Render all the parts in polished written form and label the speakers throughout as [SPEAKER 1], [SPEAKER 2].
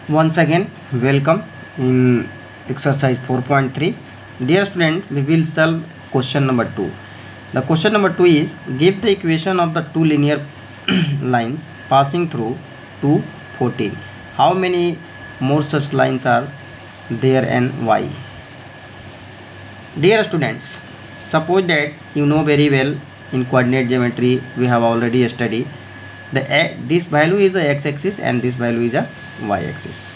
[SPEAKER 1] Once again, welcome in exercise 4.3. Dear student, we will solve question number 2. The question number 2 is, give the equation of the two linear lines passing through 2, 14. How many more such lines are there and why? Dear students, suppose that you know very well in coordinate geometry we have already studied. This value is a x-axis and this value is a y-axis.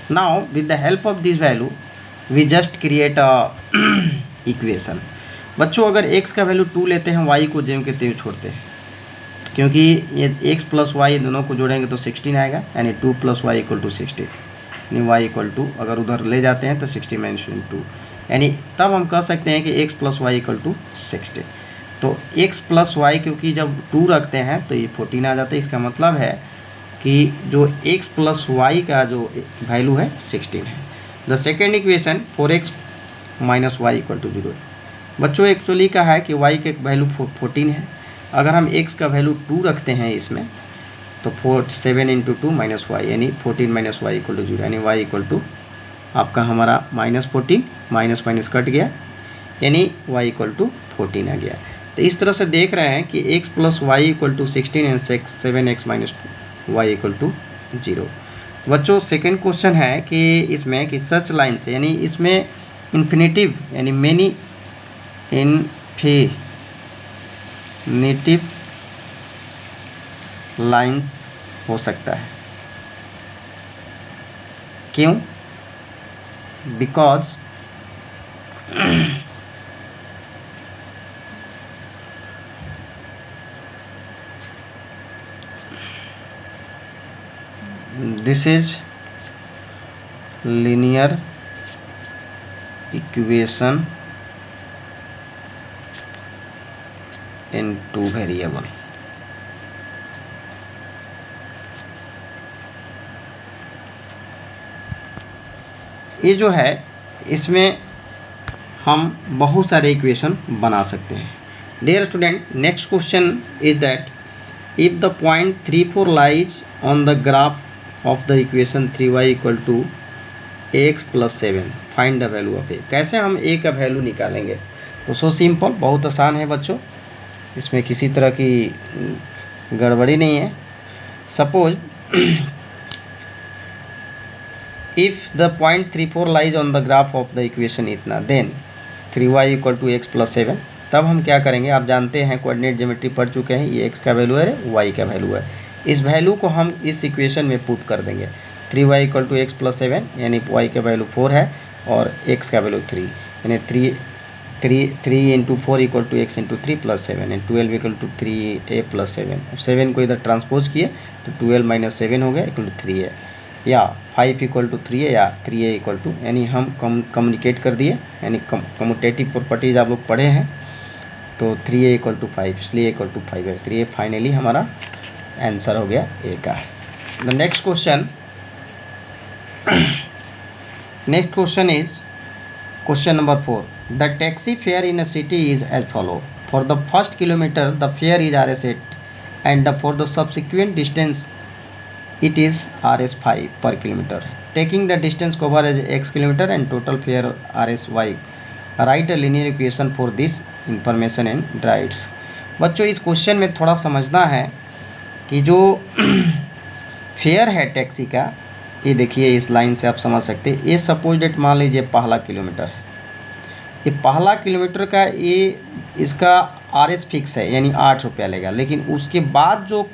[SPEAKER 1] Now with the help of this value we just create a equation. बच्चों अगर x का value 2 लेते हैं, y को GeM के त्यों छोड़ते हैं, क्योंकि ये x प्लस वाई दोनों को जोड़ेंगे तो 16 आएगा, यानी 2 प्लस वाई इक्वल टू 16, यानी y इक्वल टू अगर उधर ले जाते हैं तो 60 माइनस 2, यानी तब हम कह सकते हैं कि x plus y equal to 60. तो x प्लस वाई क्योंकि जब 2 रखते हैं तो ये 14 आ जाता है. इसका मतलब है कि जो x प्लस वाई का जो वैल्यू है 16 है. The second equation 4x minus y equal to 0. बच्चों एक्चुअली का है कि y के वैल्यू 14 है. अगर हम x का वैल्यू 2 रखते हैं इसमें तो 7 इंटू 2 माइनस वाई, यानी 14 माइनस वाई इक्वल टू 0, यानी y इक्वल टू आपका हमारा -14 माइनस माइनस कट गया, यानी y इक्वल टू 14 आ गया. तो इस तरह से देख रहे हैं कि x plus y equal to 16 and 7x minus y equal to 0. बच्चों सेकेंड क्वेश्चन है कि इसमें कि सच लाइन से, यानी इसमें इन्फिनेटिव यानी मेनी इन्फिनिटिव लाइंस हो सकता है. क्यों? Because this is linear equation in two variable. ये जो है इसमें हम बहुत सारे इक्वेशन बना सकते हैं. Dear student, next question is that if the point 3, 4 lies on the graph of the equation 3y equal to ax plus 7, find the value of a. कैसे हम a का वैल्यू निकालेंगे? तो सो सिंपल, बहुत आसान है बच्चों, इसमें किसी तरह की गड़बड़ी नहीं है. Suppose if the point 3, 4 lies on the graph of the equation इतना, then 3y equal to x plus 7. तब हम क्या करेंगे? आप जानते हैं कोऑर्डिनेट ज्योमेट्री पढ़ चुके हैं, ये x का वैल्यू है, y का वैल्यू है. इस वैल्यू को हम इस इक्वेशन में पुट कर देंगे. 3y equal to x plus 7, यानी y का वैल्यू 4 है और x का वैल्यू 3, यानी 3 into 4 equal to x into 3 plus 7, and 12 equal to 3a plus 7. अब 7 को इधर ट्रांसपोज किए तो 12 माइनस 7 हो गया इक्वल टू 3 है, या 5 इक्वल टू 3 है, या 3a इक्वल टू, यानी हम कम्युनिकेट कर दिए, यानी कम्यूटेटिव प्रॉपर्टीज आप लोग पढ़े हैं. तो 3a इक्वल टू 5, इसलिए इक्वल टू 5 है. 3a फाइनली हमारा आंसर हो गया a का. The next question is question number 4. The taxi fare in a city is as follow. For the first kilometre the fare is Rs8 and for the subsequent distance it is Rs5 per kilometer. Taking the distance covered as x kilometer and total fare Rsy. Write a linear equation for this information and drives. बच्चों इस question में थोड़ा समझना है कि जो fair है taxi का, ये देखिए इस लाइन से आप समझ सकते हैं. ये सपोज डेट मान लीजिए पहला किलोमीटर है, ये पहला किलोमीटर का ये इसका Rs फिक्स है, यानी 8 रुपया लेगा. लेकिन उसके बाद जो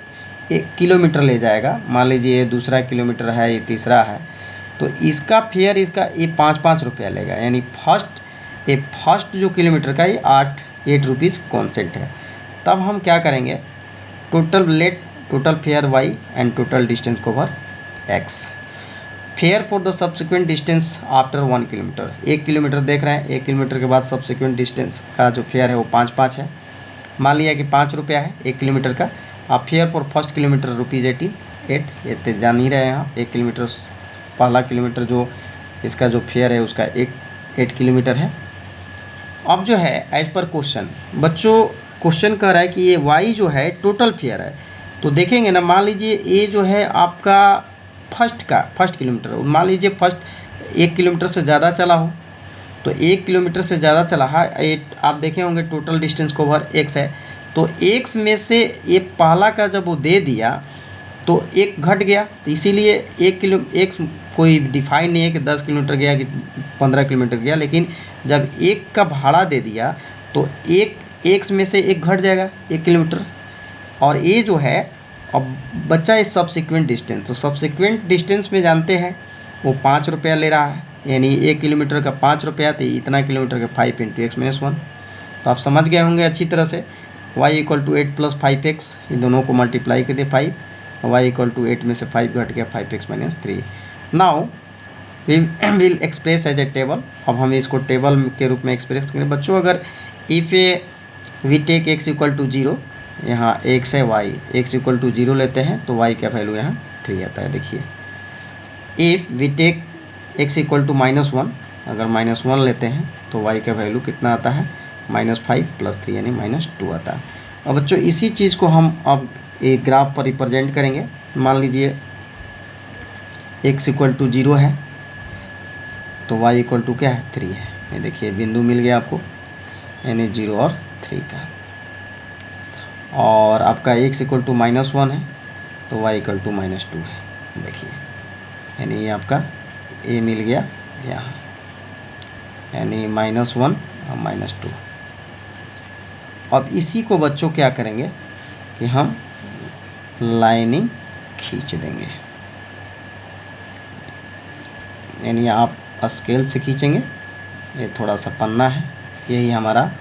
[SPEAKER 1] 1 किलोमीटर ले जाएगा, मान लीजिए ये दूसरा किलोमीटर है, ये तीसरा है, तो इसका फेयर इसका ये 5-5 रुपया लेगा, यानी फर्स्ट जो किलोमीटर का ये 8 रुपीज़ कॉन्सेंट है. तब हम क्या करेंगे? Total fair y and total distance cover x. Fair for the subsequent distance after 1 kilometre. 1 kilometre देख रहे हैं, 1 किलोमीटर के बाद सब्सिक्वेंट डिस्टेंस का जो फेयर है वो 5-5 है. मान लिया कि 5 रुपया है 1 किलोमीटर का. आप फेयर फॉर फर्स्ट किलोमीटर ₹8, ये तो जान ही रहे हैं आप. 1 किलोमीटर पहला किलोमीटर जो इसका जो फेयर है उसका 8 किलोमीटर है. अब जो है एज पर क्वेश्चन, बच्चों क्वेश्चन कह रहा है कि ये y जो है टोटल फेयर है. तो देखेंगे ना, मान लीजिए ये जो है आपका फर्स्ट किलोमीटर, मान लीजिए फर्स्ट 1 किलोमीटर से ज़्यादा चला हो, तो 1 किलोमीटर से ज़्यादा चला है, आप देखे होंगे टोटल डिस्टेंस कवर x है, तो x में से ये पहला का जब वो दे दिया तो 1 घट गया, तो इसीलिए 1 कोई डिफाइन नहीं है कि 10 किलोमीटर गया कि 15 किलोमीटर गया, लेकिन जब 1 का भाड़ा दे दिया तो 1 में से 1 घट जाएगा 1 किलोमीटर, और ये जो है अब बच्चा इस सब्सिक्वेंट डिस्टेंस, तो सब्सिक्वेंट डिस्टेंस में जानते हैं वो 5 रुपया ले रहा है, यानी 1 किलोमीटर का 5 रुपया, तो इतना किलोमीटर का 5 × x-1। तो आप समझ गए होंगे अच्छी तरह से। y = 8 + 5x, इन दोनों को मल्टीप्लाई कर दे 5, y = 8 में से 5 घट गया 5x - 3। Now we will express as a table. अब हम इसको टेबल के रूप में एक्सप्रेस करें बच्चों। अगर इफ़ वी टेक x = 0, यहाँ x है y, x = 0 लेते हैं तो y का वैल्यू यहाँ 3 आता है। देखिए इफ़ वी टेक x = -1, अगर -1 लेते हैं तो y का वैल्यू कितना आता है -5 + 3 यानी -2 आता है। अब बच्चों इसी चीज़ को हम अब एक ग्राफ पर रिप्रेजेंट करेंगे। मान लीजिए x = 0 है तो y = क्या है 3 है। ये देखिए बिंदु मिल गया आपको, यानी 0 और 3 का। और आपका x = -1 है तो y = -2 है। देखिए यानी ये आपका a मिल गया यहाँ, यानी -1 और -2। अब इसी को बच्चों क्या करेंगे कि हम लाइनिंग खींच देंगे, यानी आप स्केल से खींचेंगे। ये थोड़ा सा पन्ना है, यही हमारा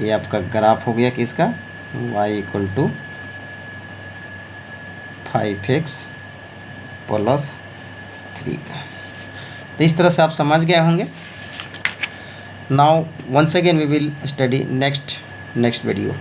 [SPEAKER 1] ये आपका ग्राफ हो गया कि इसका y = 5x + 3 का। तो इस तरह से आप समझ गए होंगे। Now once again we will study next video.